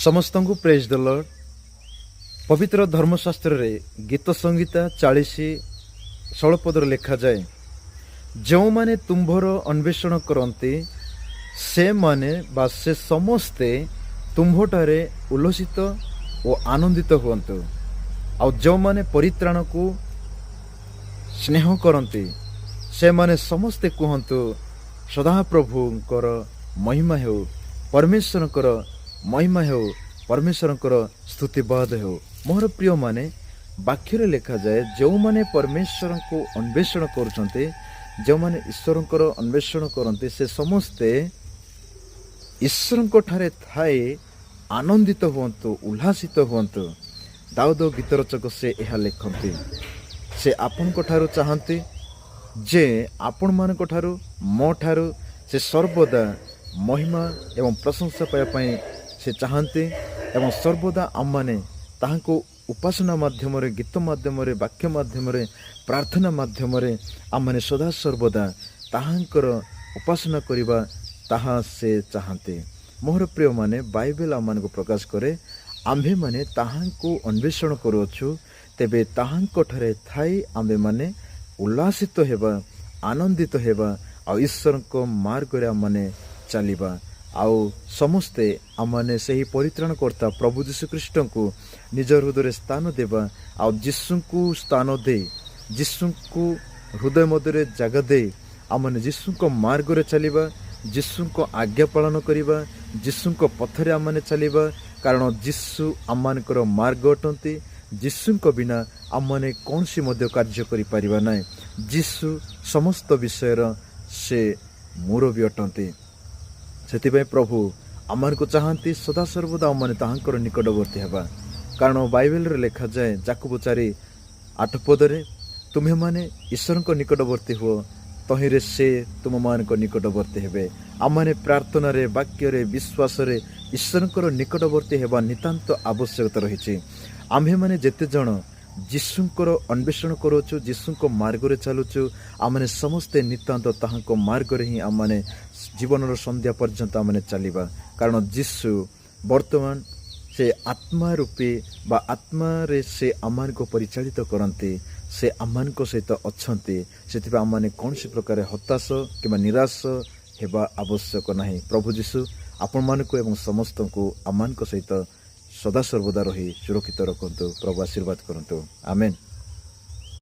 समस्त को praise the Lord. पवित्र धर्मशास्त्र रे गीत संगीता 40 पदर लिखा जाए, जो माने तुम्भर अन्वेषण करते से माने बा से समस्ते तुम्भटारे उल्लसित और आनंदित हुअन्तु। आ जो माने परित्राण को स्नेह करते से माने समस्ते कहतु सदा प्रभुंकर महिमा हो, परमेश्वर महिमा हो, परमेश्वर स्तुतिवाद हो। मोर प्रिय माने वाक्य लिखा जाए, जो माने परमेश्वर को अन्वेषण करते, जो माने ईश्वर अन्वेषण करते से समस्ते ईश्वर ठारे थाए आनंदित हुअन्तु, उल्लासित हुअन्तु। दाऊद गीत रचक से यह लिखते, से आपण ठारू चाहते जे आपण मान ठारू मो ठारू से सर्वदा महिमा एवं प्रशंसा पाइबा से चाहते एवं सर्वदा आम मैंने ताहाको उपासना माध्यम गीत माध्यम वाक्य माध्यम प्रार्थना माध्यम आम मैंने सदा सर्वदा ताहांकर उपासना करिबा ताहा से चाहते। मोहर प्रिय माने बाइबल आम को प्रकाश करे, आम्भे माने ताहांको अन्वेषण करुछु, तेबे ताहांको ठारे थाई आम्भे माने उल्लासित हेबा, आनंदित हेबा, आ ईश्वर को मार्ग रे आमने चलिबा। आउ समस्ते आमने सही परित्राण करता प्रभु जीशु ख्रीष्ट को निज हृदय स्थान देवा, आ जीशु को स्थान दे, जीशु को हृदय मध्य जगह दे आमने जीशु को मार्ग रे चलिबा, जीशु को आज्ञा पालन करिबा, जीशु को पथरे आमने चलिबा। कारण जीशु आमनकर मार्ग अटंती, जीशु को बिना आमने कौन सी मध्य कार्य करि परिबा नै। जीशु समस्त विषय से मुरबी अटंती। से प्रभु आमन को चाहती सदा सर्वदा आमने ताहांकर निकटवर्ती हेबा। कारण बाइबल रे लिखा जाए याकूब 4:8 पदरे, तुम्हें माने ईश्वर को निकटवर्ती हो, तहिरे से तुम मान को निकटवर्ती हेबे। आमने प्रार्थना रे, वाक्य रे, विश्वास रे ईश्वर को निकटवर्ती हेबा नितांत आवश्यकता रही। आम्भे माने जेते जण जीशुंकर अन्वेषण करुचु, जीशुंको मार्ग रे चलुचु, आमने समस्ते नितांत ताहांको मार्ग रे ही आमने जीवन संध्या पर्यंत आमने चलिबा। कारण जीशु वर्तमान से आत्मा रूपी बा आत्मा रे से आमान को परिचालित करते, से आमान को सहित अच्छे। से आमने कौन सी प्रकार हताश कि निराश हेबा आवश्यक नहीं। प्रभु जीशु आपण मान को एवं समस्त को आमान को सहित सदा सर्वदा रही सुरक्षित रखु। प्रभु आशीर्वाद करंतु। आमेन।